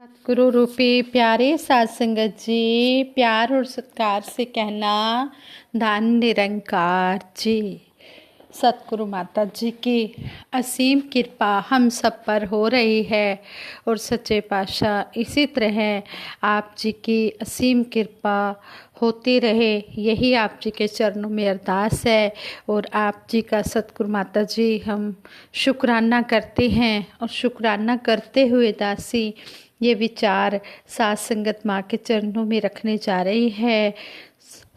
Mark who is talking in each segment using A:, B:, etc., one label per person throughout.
A: सतगुरु रूपी प्यारे साध संगत जी, प्यार और सत्कार से कहना धन निरंकार जी। सतगुरु माता जी की असीम कृपा हम सब पर हो रही है और सच्चे पातशाह इसी तरह आप जी की असीम कृपा होती रहे, यही आप जी के चरणों में अरदास है। और आप जी का सतगुरु माता जी हम शुक्राना करते हैं और शुक्राना करते हुए दासी ये विचार साध संगत माँ के चरणों में रखने जा रही है।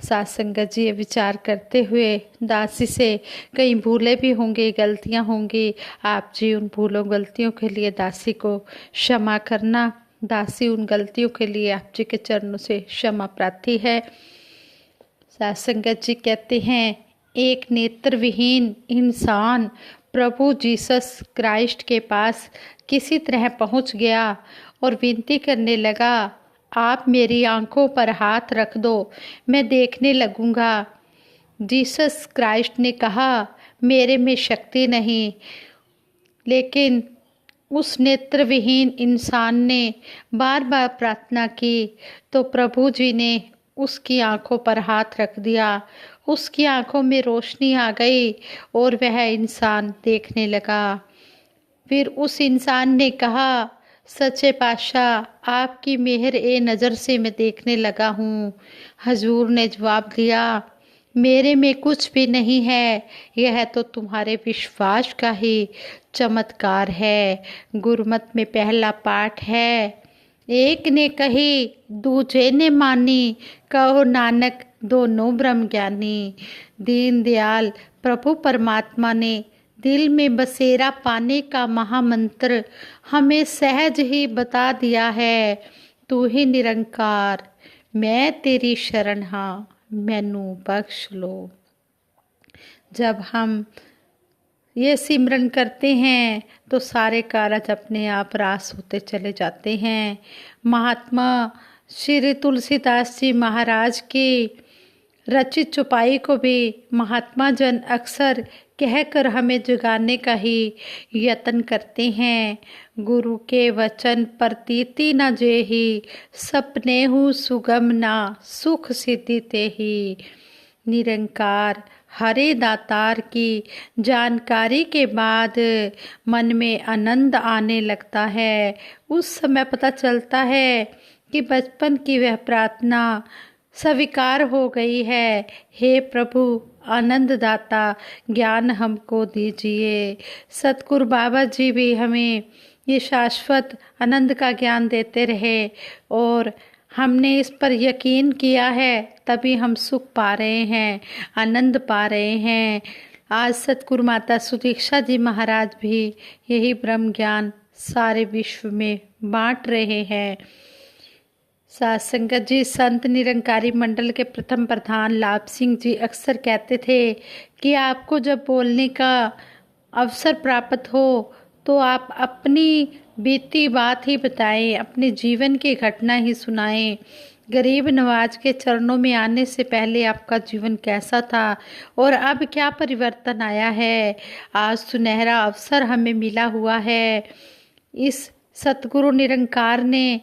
A: साध संगत जी ये विचार करते हुए दासी से कई भूले भी होंगे, गलतियाँ होंगी। आप जी उन भूलों गलतियों के लिए दासी को क्षमा करना। दासी उन गलतियों के लिए आप जी के चरणों से क्षमा प्रार्थी है। साध संगत जी कहते हैं, एक नेत्र विहीन इंसान प्रभु जीसस क्राइस्ट के पास किसी तरह पहुंच गया और विनती करने लगा, आप मेरी आंखों पर हाथ रख दो, मैं देखने लगूंगा। जीसस क्राइस्ट ने कहा, मेरे में शक्ति नहीं। लेकिन उस नेत्र विहीन इंसान ने बार बार प्रार्थना की तो प्रभु जी ने उसकी आंखों पर हाथ रख दिया। उसकी आंखों में रोशनी आ गई और वह इंसान देखने लगा। फिर उस इंसान ने कहा, सच्चे पातशाह आपकी मेहर ए नज़र से मैं देखने लगा हूँ। हजूर ने जवाब दिया, मेरे में कुछ भी नहीं है, यह तो तुम्हारे विश्वास का ही चमत्कार है। गुरमत में पहला पाठ है, एक ने कही दूजे ने मानी, कहो नानक दोनों ब्रह्म ज्ञानी। दीन दयाल प्रभु परमात्मा ने दिल में बसेरा पाने का महामंत्र हमें सहज ही बता दिया है। तू ही निरंकार, मैं तेरी शरण हाँ, मैनू बख्श लो। जब हम ये सिमरन करते हैं तो सारे कारज अपने आप रास होते चले जाते हैं। महात्मा श्री तुलसीदास जी महाराज की रचित चौपाई को भी महात्मा जन अक्सर कहकर हमें जगाने का ही यत्न करते हैं। गुरु के वचन प्रतीति न जेहि, सपने हूँ सुगम ना सुख सिद्धि तेहि। निरंकार हरे दातार की जानकारी के बाद मन में आनंद आने लगता है। उस समय पता चलता है कि बचपन की वह प्रार्थना स्वीकार हो गई है। हे प्रभु आनंद दाता, ज्ञान हमको दीजिए। सतगुरु बाबा जी भी हमें ये शाश्वत आनंद का ज्ञान देते रहे और हमने इस पर यकीन किया है, तभी हम सुख पा रहे हैं, आनंद पा रहे हैं। आज सतगुरु माता सुदीक्षा जी महाराज भी यही ब्रह्म ज्ञान सारे विश्व में बांट रहे हैं। साध संगत जी, संत निरंकारी मंडल के प्रथम प्रधान लाभ सिंह जी अक्सर कहते थे कि आपको जब बोलने का अवसर प्राप्त हो तो आप अपनी बीती बात ही बताएं, अपने जीवन की घटना ही सुनाएं। गरीब नवाज के चरणों में आने से पहले आपका जीवन कैसा था और अब क्या परिवर्तन आया है। आज सुनहरा अवसर हमें मिला हुआ है। इस सतगुरु निरंकार ने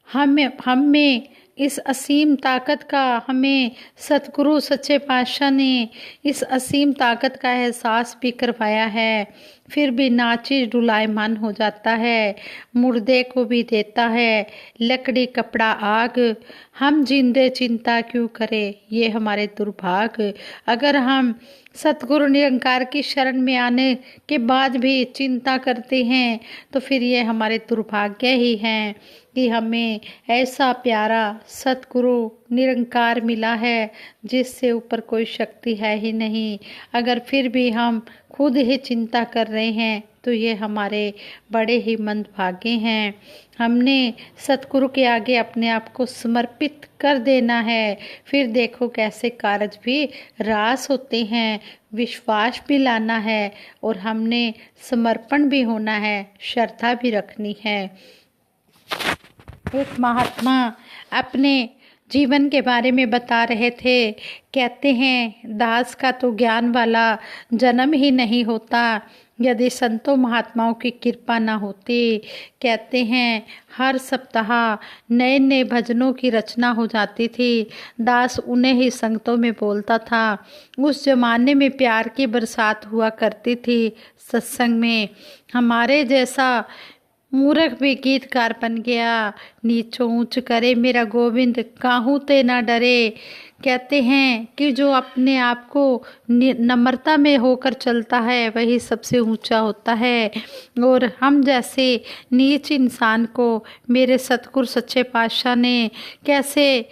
A: हम में इस असीम ताकत का, हमें सतगुरु सच्चे पातशाह ने इस असीम ताकत का एहसास भी करवाया है। फिर भी नाचिज डुलायमान हो जाता है, मुर्दे को भी देता है लकड़ी कपड़ा आग। हम जिंदे चिंता क्यों करें, ये हमारे दुर्भाग्य। अगर हम सतगुरु निरंकार की शरण में आने के बाद भी चिंता करते हैं तो फिर ये हमारे दुर्भाग्य ही हैं कि हमें ऐसा प्यारा सतगुरु निरंकार मिला है जिससे ऊपर कोई शक्ति है ही नहीं। अगर फिर भी हम खुद ही चिंता कर रहे हैं तो ये हमारे बड़े ही मंदभागे हैं। हमने सतगुरु के आगे अपने आप को समर्पित कर देना है, फिर देखो कैसे कार्य भी रास होते हैं। विश्वास भी लाना है और हमने समर्पण भी होना है, श्रद्धा भी रखनी है। एक महात्मा अपने जीवन के बारे में बता रहे थे। कहते हैं दास का तो ज्ञान वाला जन्म ही नहीं होता यदि संतों महात्माओं की कृपा ना होती। कहते हैं हर सप्ताह नए नए भजनों की रचना हो जाती थी। दास उन्हें ही संगतों में बोलता था। उस जमाने में प्यार की बरसात हुआ करती थी सत्संग में। हमारे जैसा मूर्ख भी गीतकार बन गया। नीचो ऊंच करे मेरा गोविंद, काहू ते ना डरे। कहते हैं कि जो अपने आप को नम्रता में होकर चलता है वही सबसे ऊंचा होता है। और हम जैसे नीच इंसान को मेरे सतगुरु सच्चे पातशाह ने कैसे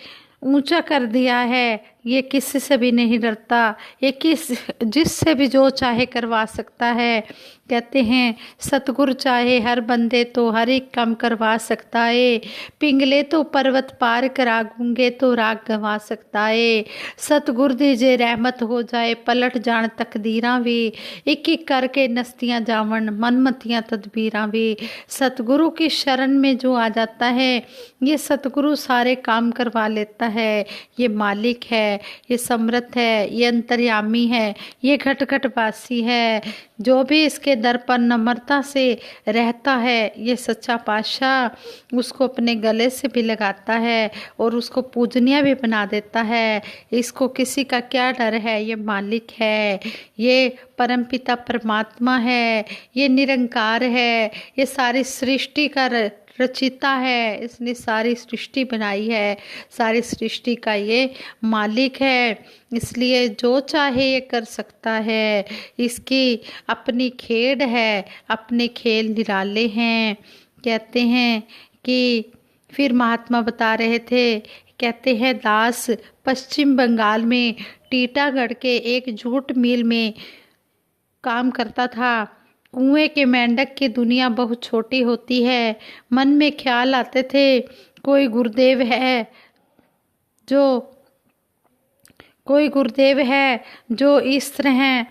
A: ऊंचा कर दिया है। ये किसी से भी नहीं डरता। ये जिससे भी जो चाहे करवा सकता है। कहते हैं सतगुरु चाहे हर बंदे तो हर एक काम करवा सकता है। पिंगले तो पर्वत पार करा, गूंगे तो राग गवा सकता है। सतगुरु दीजे रहमत हो जाए, पलट जान तकदीरां भी। एक एक करके नस्तियां जावन, मनमतियां तदबीरां भी। सतगुरु की शरण में जो आ जाता है ये सतगुरु सारे काम करवा लेता है। ये मालिक है, ये समर्थ है, ये अंतर्यामी है, ये घट घट वासी है। जो भी इसके दर पर नम्रता से रहता है ये सच्चा पातशाह उसको अपने गले से भी लगाता है और उसको पूजनीय भी बना देता है। इसको किसी का क्या डर है, ये मालिक है, ये परमपिता परमात्मा है, ये निरंकार है, ये सारी सृष्टि का रचिता है। इसने सारी सृष्टि बनाई है, सारी सृष्टि का ये मालिक है। इसलिए जो चाहे ये कर सकता है। इसकी अपनी खेड है, अपने खेल निराले हैं। कहते हैं कि फिर महात्मा बता रहे थे। कहते हैं दास पश्चिम बंगाल में टीटागढ़ के एक जूट मिल में काम करता था। कुएं के मेंढक की दुनिया बहुत छोटी होती है। मन में ख्याल आते थे कोई गुरुदेव है जो इस तरह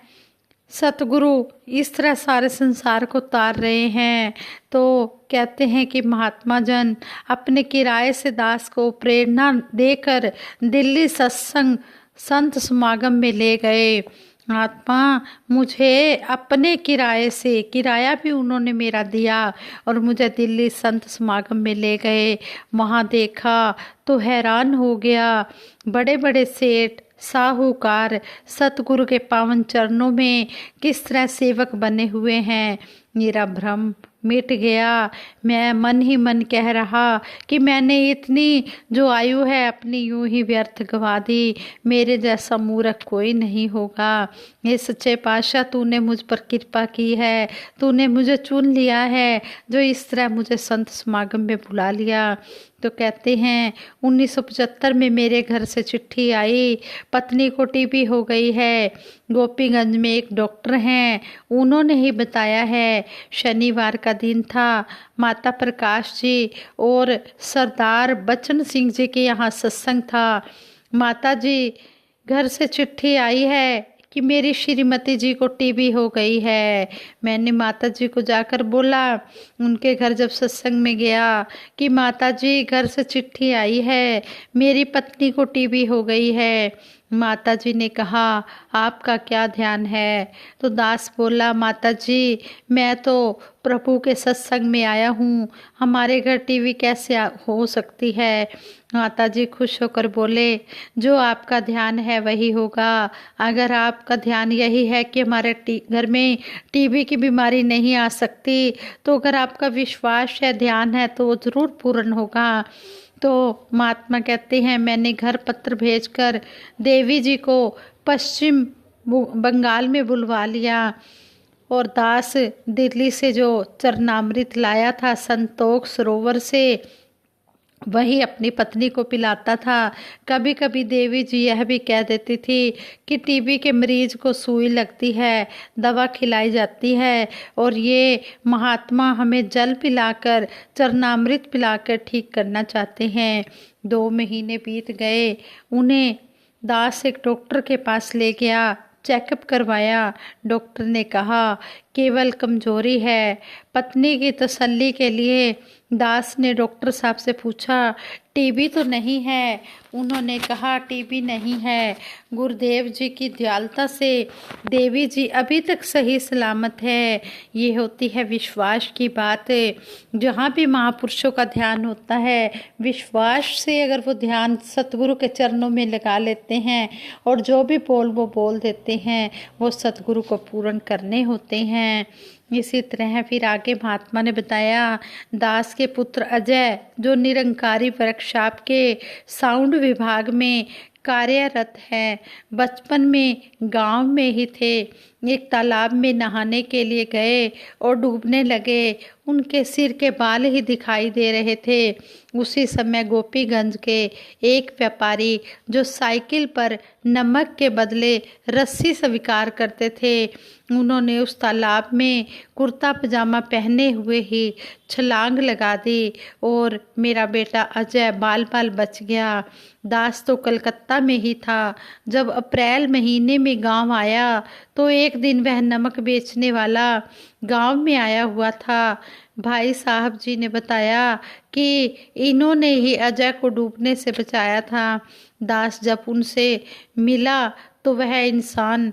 A: सतगुरु इस तरह सारे संसार को तार रहे हैं। तो कहते हैं कि महात्मा जन अपने किराए से दास को प्रेरणा देकर दिल्ली सत्संग संत समागम में ले गए। महात्मा मुझे अपने किराए से, किराया भी उन्होंने मेरा दिया और मुझे दिल्ली संत समागम में ले गए। वहाँ देखा तो हैरान हो गया। बड़े बड़े सेठ साहूकार सतगुरु के पावन चरणों में किस तरह सेवक बने हुए हैं। मेरा भ्रम मिट गया। मैं मन ही मन कह रहा कि मैंने इतनी जो आयु है अपनी यूं ही व्यर्थ गवा दी। मेरे जैसा मूर्ख कोई नहीं होगा। ये सच्चे पातशाह तूने मुझ पर कृपा की है, तूने मुझे चुन लिया है जो इस तरह मुझे संत समागम में बुला लिया। तो कहते हैं 1975 में मेरे घर से चिट्ठी आई, पत्नी को टीबी हो गई है। गोपीगंज में एक डॉक्टर हैं, उन्होंने ही बताया है। शनिवार का दिन था। माता प्रकाश जी और सरदार बच्चन सिंह जी के यहाँ सत्संग था। माता जी घर से चिट्ठी आई है कि मेरी श्रीमती जी को टीबी हो गई है। मैंने माता जी को जाकर बोला, उनके घर जब सत्संग में गया कि माता जी घर से चिट्ठी आई है, मेरी पत्नी को टीबी हो गई है। माता जी ने कहा आपका क्या ध्यान है? तो दास बोला माता जी मैं तो प्रभु के सत्संग में आया हूँ, हमारे घर टीवी कैसे हो सकती है? माता जी खुश होकर बोले जो आपका ध्यान है वही होगा। अगर आपका ध्यान यही है कि हमारे घर में टीबी की बीमारी नहीं आ सकती, तो अगर आपका विश्वास है, ध्यान है, तो वो ज़रूर पूर्ण होगा। तो महात्मा कहते हैं मैंने घर पत्र भेजकर देवी जी को पश्चिम बंगाल में बुलवा लिया और दास दिल्ली से जो चरणामृत लाया था संतोष सरोवर से वही अपनी पत्नी को पिलाता था। कभी कभी देवी जी यह भी कह देती थी कि टीबी के मरीज को सुई लगती है, दवा खिलाई जाती है और ये महात्मा हमें जल पिलाकर चरणामृत पिलाकर ठीक करना चाहते हैं। 2 महीने बीत गए। उन्हें दास एक डॉक्टर के पास ले गया, चेकअप करवाया। डॉक्टर ने कहा केवल कमजोरी है। पत्नी की तसल्ली के लिए दास ने डॉक्टर साहब से पूछा, टीबी तो नहीं है? उन्होंने कहा, टीबी नहीं है। गुरुदेव जी की दयालुता से देवी जी अभी तक सही सलामत है। ये होती है विश्वास की बात। जहाँ भी महापुरुषों का ध्यान होता है, विश्वास से अगर वो ध्यान सतगुरु के चरणों में लगा लेते हैं और जो भी वो बोल देते हैं, वो सतगुरु को पूर्ण करने होते हैं। इसी तरह फिर आगे महात्मा ने बताया, दास के पुत्र अजय जो निरंकारी वर्कशॉप के साउंड विभाग में कार्यरत है, बचपन में गांव में ही थे। एक तालाब में नहाने के लिए गए और डूबने लगे। उनके सिर के बाल ही दिखाई दे रहे थे। उसी समय गोपीगंज के एक व्यापारी जो साइकिल पर नमक के बदले रस्सी स्वीकार करते थे, उन्होंने उस तालाब में कुर्ता पजामा पहने हुए ही छलांग लगा दी और मेरा बेटा अजय बाल बाल बच गया। दास तो कलकत्ता में ही था। जब अप्रैल महीने में गांव आया तो एक दिन वह नमक बेचने वाला गांव में आया हुआ था। भाई साहब जी ने बताया कि इन्होंने ही अजय को डूबने से बचाया था। दास जब उनसे मिला तो वह इंसान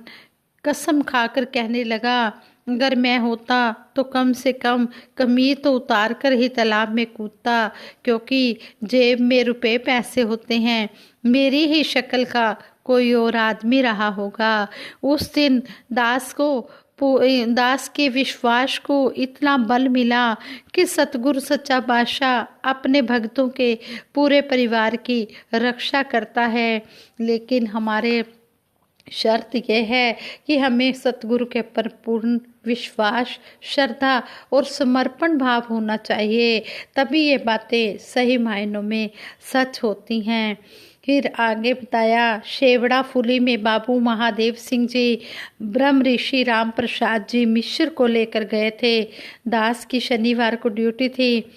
A: कसम खाकर कहने लगा, अगर मैं होता तो कम से कम कमीज तो उतार कर ही तालाब में कूदता, क्योंकि जेब में रुपए पैसे होते हैं। मेरी ही शक्ल का कोई और आदमी रहा होगा। उस दिन दास के विश्वास को इतना बल मिला कि सतगुरु सच्चा बादशाह अपने भक्तों के पूरे परिवार की रक्षा करता है। लेकिन हमारे शर्त यह है कि हमें सतगुरु के पर पूर्ण विश्वास, श्रद्धा और समर्पण भाव होना चाहिए, तभी ये बातें सही मायनों में सच होती हैं। फिर आगे बताया, शेवड़ा फुली में बाबू महादेव सिंह जी ब्रह्म ऋषि राम प्रसाद जी मिश्र को लेकर गए थे। दास की शनिवार को ड्यूटी थी।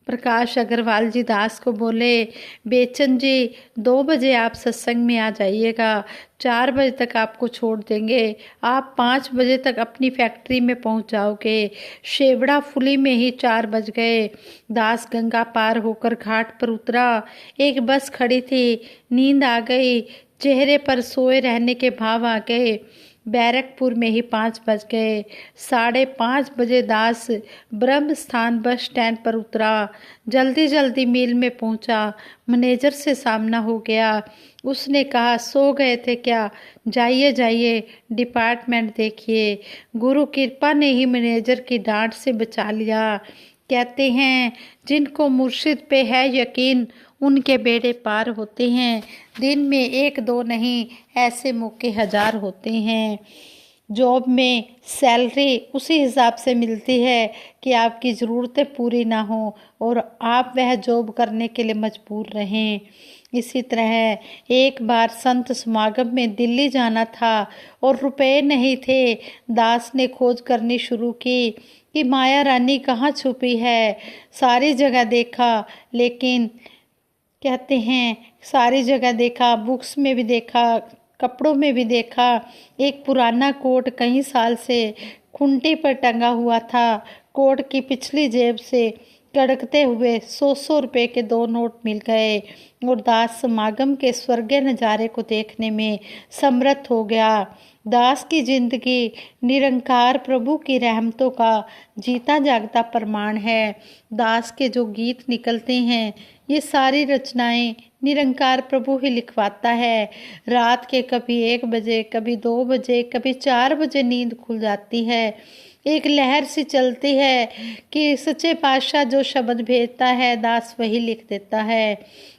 A: प्रकाश अग्रवाल जी दास को बोले, बेचन जी 2 बजे आप सत्संग में आ जाइएगा, 4 बजे तक आपको छोड़ देंगे, आप 5 बजे तक अपनी फैक्ट्री में पहुंच जाओगे। शेवड़ा फुली में ही 4 बज गए। दास गंगा पार होकर घाट पर उतरा। एक बस खड़ी थी। नींद आ गई, चेहरे पर सोए रहने के भाव आ गए। बैरकपुर में ही 5 बज गए। 5:30 बजे दास ब्रह्म स्थान बस स्टैंड पर उतरा। जल्दी जल्दी मिल में पहुंचा। मैनेजर से सामना हो गया। उसने कहा, सो गए थे क्या? जाइए जाइए, डिपार्टमेंट देखिए। गुरु कृपा ने ही मैनेजर की डांट से बचा लिया। कहते हैं, जिनको मुर्शिद पे है यकीन, उनके बेड़े पार होते हैं। दिन में 1-2 नहीं, ऐसे मौके 1000 होते हैं। जॉब में सैलरी उसी हिसाब से मिलती है कि आपकी ज़रूरतें पूरी ना हो और आप वह जॉब करने के लिए मजबूर रहें। इसी तरह एक बार संत समागम में दिल्ली जाना था और रुपए नहीं थे। दास ने खोज करनी शुरू की कि माया रानी कहाँ छुपी है। सारी जगह देखा, लेकिन कहते हैं सारी जगह देखा, बुक्स में भी देखा, कपड़ों में भी देखा। एक पुराना कोट कई साल से खूंटी पर टंगा हुआ था। कोट की पिछली जेब से कड़कते हुए 100 रुपए के 2 नोट मिल गए और दास समागम के स्वर्गीय नज़ारे को देखने में समर्थ हो गया। दास की जिंदगी निरंकार प्रभु की रहमतों का जीता जागता प्रमाण है। दास के जो गीत निकलते हैं, ये सारी रचनाएं निरंकार प्रभु ही लिखवाता है। रात के कभी 1 बजे, कभी 2 बजे, कभी 4 बजे नींद खुल जाती है। एक लहर सी चलती है कि सच्चे पातशाह जो शब्द भेजता है, दास वही लिख देता है।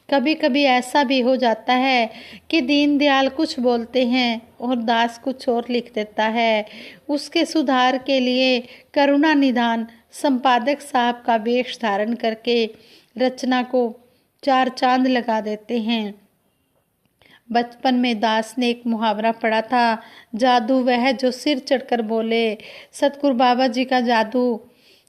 A: कभी कभी ऐसा भी हो जाता है कि दीनदयाल कुछ बोलते हैं और दास कुछ और लिख देता है। उसके सुधार के लिए करुणा निधान संपादक साहब का वेश धारण करके रचना को 4 चांद लगा देते हैं। बचपन में दास ने एक मुहावरा पढ़ा था, जादू वह जो सिर चढ़कर बोले। सतगुरु बाबा जी का जादू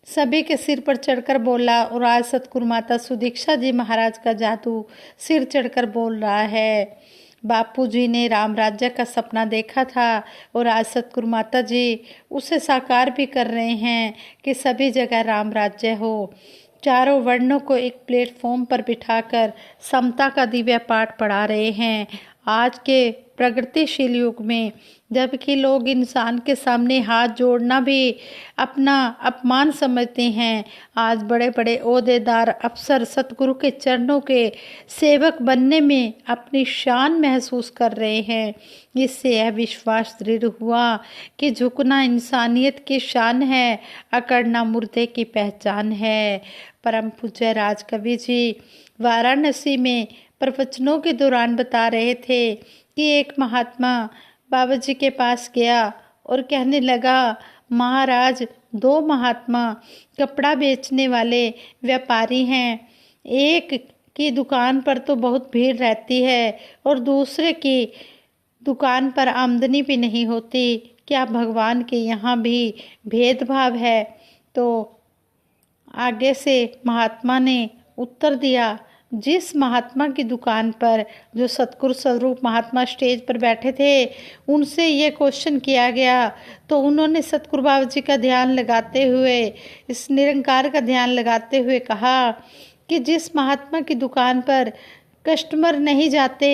A: सभी के सिर पर चढ़कर बोला और आज सतगुरु माता सुदीक्षा जी महाराज का जादू सिर चढ़कर बोल रहा है। बापू जी ने राम राज्य का सपना देखा था और आज सतगुरु माता जी उसे साकार भी कर रहे हैं कि सभी जगह राम राज्य हो। चारों वर्णों को एक प्लेटफॉर्म पर बिठाकर समता का दिव्य पाठ पढ़ा रहे हैं। आज के प्रगतिशील युग में जबकि लोग इंसान के सामने हाथ जोड़ना भी अपना अपमान समझते हैं, आज बड़े बड़े ओहदेदार अफसर सतगुरु के चरणों के सेवक बनने में अपनी शान महसूस कर रहे हैं। इससे यह विश्वास दृढ़ हुआ कि झुकना इंसानियत की शान है, अकड़ना मुर्दे की पहचान है। परम पूज्य राजकवि जी वाराणसी में प्रवचनों के दौरान बता रहे थे कि एक महात्मा बाबा जी के पास गया और कहने लगा, महाराज, दो महात्मा कपड़ा बेचने वाले व्यापारी हैं। एक की दुकान पर तो बहुत भीड़ रहती है और दूसरे की दुकान पर आमदनी भी नहीं होती। क्या भगवान के यहाँ भी भेदभाव है? तो आगे से महात्मा ने उत्तर दिया, जिस महात्मा की दुकान पर जो सतगुरु स्वरूप महात्मा स्टेज पर बैठे थे उनसे ये क्वेश्चन किया गया तो उन्होंने सतगुरु बाबा जी का ध्यान लगाते हुए, इस निरंकार का ध्यान लगाते हुए कहा कि जिस महात्मा की दुकान पर कस्टमर नहीं जाते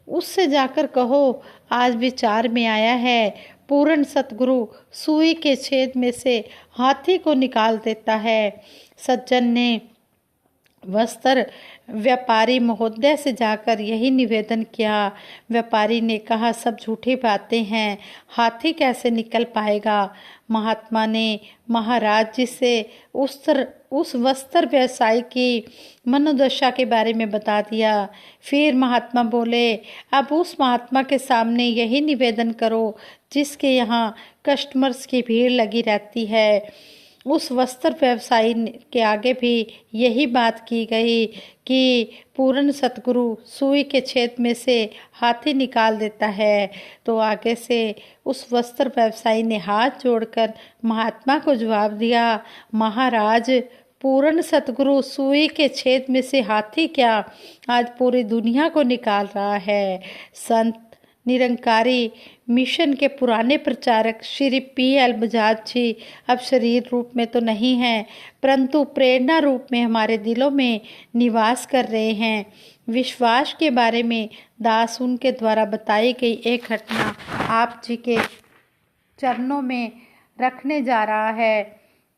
A: उससे जाकर कहो, आज विचार में आया है पूर्ण सतगुरु सुई के छेद में से हाथी को निकाल देता है। सज्जन ने वस्त्र व्यापारी महोदय से जाकर यही निवेदन किया। व्यापारी ने कहा, सब झूठी बातें हैं, हाथी कैसे निकल पाएगा? महात्मा ने महाराज जी से उस वस्त्र व्यवसायी की मनोदशा के बारे में बता दिया। फिर महात्मा बोले, अब उस महात्मा के सामने यही निवेदन करो जिसके यहाँ कस्टमर्स की भीड़ लगी रहती है। उस वस्त्र व्यवसायी के आगे भी यही बात की गई कि पूर्ण सतगुरु सुई के छेद में से हाथी निकाल देता है। तो आगे से उस वस्त्र व्यवसायी ने हाथ जोड़कर महात्मा को जवाब दिया, महाराज, पूर्ण सतगुरु सुई के छेद में से हाथी क्या, आज पूरी दुनिया को निकाल रहा है। संत निरंकारी मिशन के पुराने प्रचारक श्री P.L. बजाज जी अब शरीर रूप में तो नहीं हैं, परंतु प्रेरणा रूप में हमारे दिलों में निवास कर रहे हैं। विश्वास के बारे में दास उनके द्वारा बताई गई एक घटना आप जी के चरणों में रखने जा रहा है।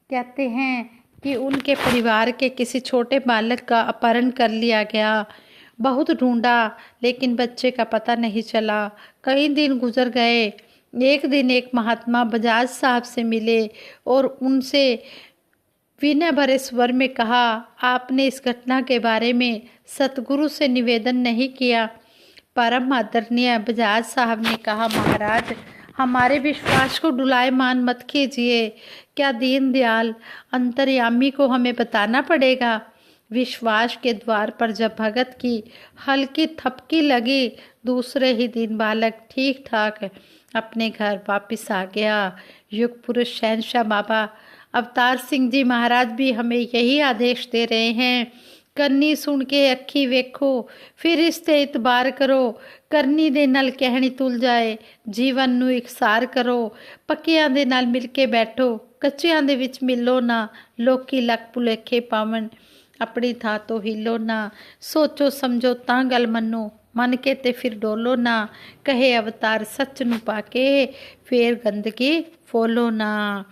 A: कहते हैं कि उनके परिवार के किसी छोटे बालक का अपहरण कर लिया गया। बहुत ढूंढा लेकिन बच्चे का पता नहीं चला। कई दिन गुजर गए। एक दिन एक महात्मा बजाज साहब से मिले और उनसे विनय भरे स्वर में कहा, आपने इस घटना के बारे में सतगुरु से निवेदन नहीं किया? परम आदरणीय बजाज साहब ने कहा, महाराज, हमारे विश्वास को डुलायमान मत कीजिए। क्या दीनदयाल अंतर्यामी को हमें बताना पड़ेगा? विश्वास के द्वार पर जब भगत की हल्की थपकी लगी, दूसरे ही दिन बालक ठीक ठाक अपने घर वापस आ गया। युग पुरुष शहंशाह बाबा अवतार सिंह जी महाराज भी हमें यही आदेश दे रहे हैं, करनी सुन के अखी वेखो, फिर इसते इतबार करो, करनी दे नाल कहनी तुल जाए, जीवन नू इकसार करो, पक्कियां दे नाल मिल के बैठो, कच्चियां दे विच मिलो ना, लोकी लक भुलेखे पावन, अपनी था तो हिलो ना, सोचो समझो तां गल मनो, मन के ते फिर डोलो ना, कहे अवतार सच नू पाके, फिर गंदगी फोलो ना।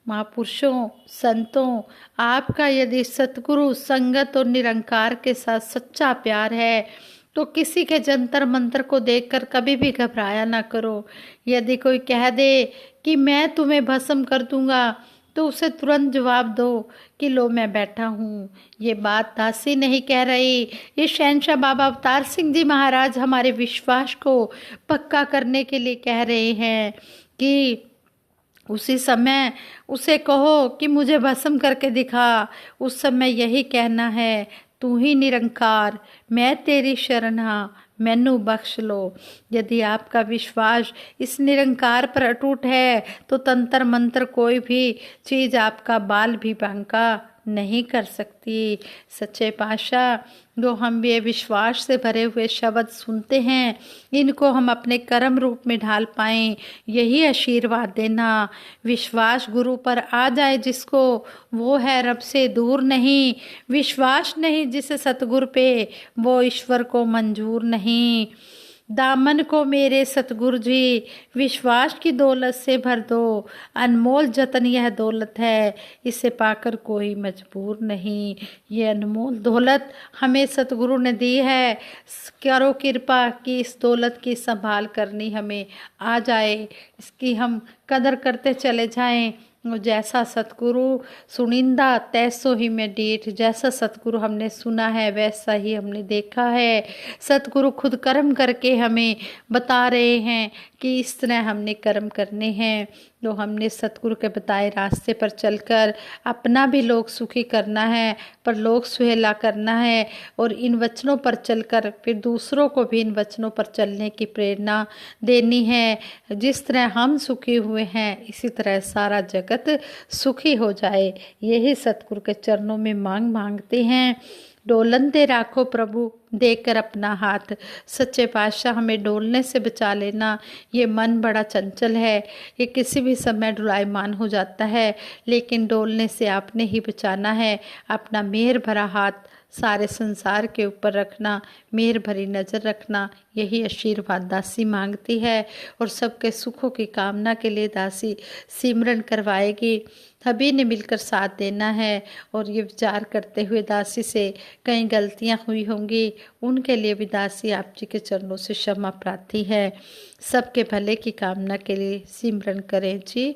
A: महापुरुषों, संतों, आपका यदि सतगुरु संगत और निरंकार के साथ सच्चा प्यार है तो किसी के जंतर मंत्र को देखकर कभी भी घबराया ना करो। यदि कोई कह दे कि मैं तुम्हें भस्म कर दूंगा तो उसे तुरंत जवाब दो कि लो मैं बैठा हूँ। ये बात दासी नहीं कह रही, ये शहंशाह बाबा अवतार सिंह जी महाराज हमारे विश्वास को पक्का करने के लिए कह रहे हैं कि उसी समय उसे कहो कि मुझे भस्म करके दिखा। उस समय यही कहना है, तू ही निरंकार, मैं तेरी शरण हाँ, मैनू बख्श लो। यदि आपका विश्वास इस निरंकार पर अटूट है तो तंत्र मंत्र कोई भी चीज़ आपका बाल भी बांका नहीं कर सकती। सच्चे पातशाह, जो हम ये विश्वास से भरे हुए शब्द सुनते हैं, इनको हम अपने कर्म रूप में ढाल पाएं, यही आशीर्वाद देना। विश्वास गुरु पर आ जाए जिसको, वो है रब से दूर नहीं। विश्वास नहीं जिस सतगुरु पे, वो ईश्वर को मंजूर नहीं। दामन को मेरे सतगुरु जी विश्वास की दौलत से भर दो। अनमोल जतन यह दौलत है, इसे पाकर कोई मजबूर नहीं। ये अनमोल दौलत हमें सतगुरु ने दी है। करो कृपा कि इस दौलत की संभाल करनी हमें आ जाए, इसकी हम कदर करते चले जाएं। जैसा सतगुरु सुनिंदा तैसो ही मैं डीठ। जैसा सतगुरु हमने सुना है वैसा ही हमने देखा है। सतगुरु खुद कर्म करके हमें बता रहे हैं कि इस तरह हमने कर्म करने हैं। जो हमने सतगुरु के बताए रास्ते पर चलकर अपना भी लोक सुखी करना है, पर लोक सुहेला करना है, और इन वचनों पर चलकर फिर दूसरों को भी इन वचनों पर चलने की प्रेरणा देनी है। जिस तरह हम सुखी हुए हैं, इसी तरह सारा जगत सुखी हो जाए, यही सतगुरु के चरणों में मांगते हैं। डोलते राखो प्रभु देकर अपना हाथ। सच्चे पातशाह, हमें डोलने से बचा लेना। ये मन बड़ा चंचल है, ये किसी भी समय डुलायमान हो जाता है, लेकिन डोलने से आपने ही बचाना है। अपना मेहर भरा हाथ सारे संसार के ऊपर रखना, मेहर भरी नज़र रखना, यही आशीर्वाद दासी मांगती है। और सबके सुखों की कामना के लिए दासी सिमरन करवाएगी। सभी ने मिलकर साथ देना है। और ये विचार करते हुए दासी से कई गलतियां हुई होंगी, उनके लिए भी दासी आप जी के चरणों से क्षमा प्रार्थी है। सबके भले की कामना के लिए सिमरन करें जी।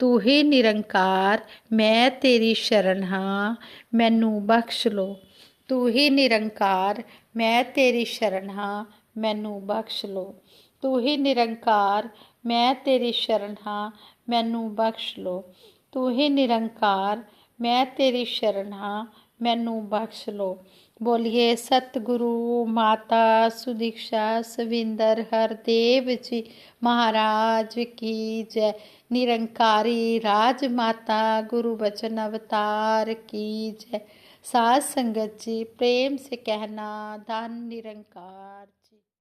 A: तू ही निरंकार मैं तेरी शरण हाँ, मैनू बख्श लो। तू ही निरंकार मैं तेरी शरण हाँ, मैनू बख्श लो। तू ही निरंकार मैं तेरी शरण हाँ, मैनू बख्श लो। तू ही निरंकार मैं तेरी शरण हाँ, मैनू बख्श लो। बोलिए सतगुरु माता सुदीक्षा सविंदर हरदेव जी महाराज की जय। निरंकारी राजमाता गुरु वचन अवतार की जय। साध संगत जी प्रेम से कहना धन निरंकार।